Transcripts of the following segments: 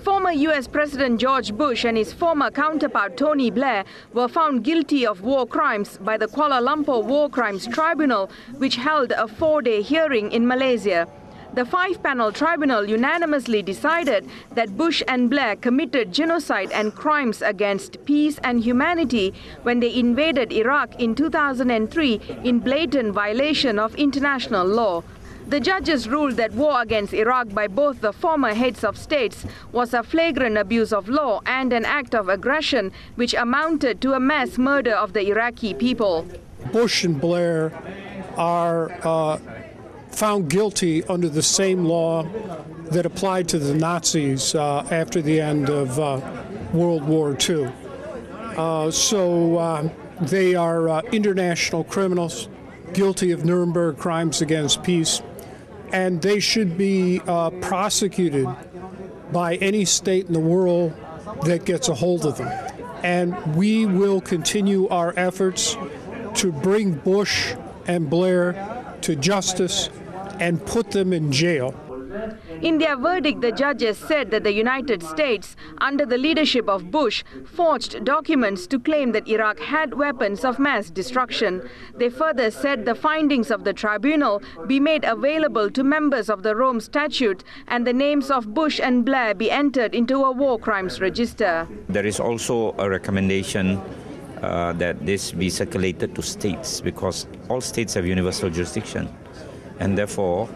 Former US President George Bush and his former counterpart Tony Blair were found guilty of war crimes by the Kuala Lumpur War Crimes Tribunal, which held a 4-day hearing in Malaysia. The 5-panel tribunal unanimously decided that Bush and Blair committed genocide and crimes against peace and humanity when they invaded Iraq in 2003 in blatant violation of international law. The judges ruled that war against Iraq by both the former heads of states was a flagrant abuse of law and an act of aggression which amounted to a mass murder of the Iraqi people. Bush and Blair are found guilty under the same law that applied to the Nazis after the end of World War II. They are international criminals, guilty of Nuremberg crimes against peace, and they should be prosecuted by any state in the world that gets a hold of them. And we will continue our efforts to bring Bush and Blair to justice and put them in jail. In their verdict, the judges said that the United States, under the leadership of Bush, forged documents to claim that Iraq had weapons of mass destruction. They further said the findings of the tribunal be made available to members of the Rome Statute and the names of Bush and Blair be entered into a war crimes register. There is also a recommendation that this be circulated to states because all states have universal jurisdiction. And therefore,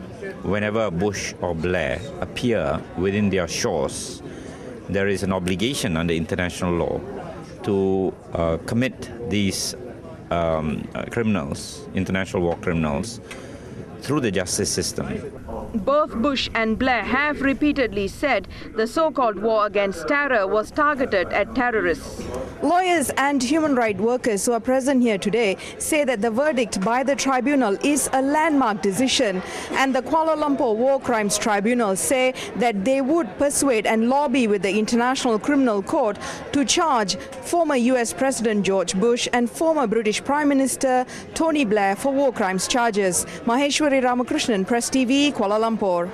whenever Bush or Blair appear within their shores, there is an obligation under international law to commit these criminals, international war criminals, through the justice system. Both Bush and Blair have repeatedly said the so-called war against terror was targeted at terrorists. Lawyers and human rights workers who are present here today say that the verdict by the tribunal is a landmark decision, and the Kuala Lumpur War Crimes Tribunal say that they would persuade and lobby with the International Criminal Court to charge former US President George Bush and former British Prime Minister Tony Blair for war crimes charges. Maheshwari Ramakrishnan, Press TV, Kuala Lumpur.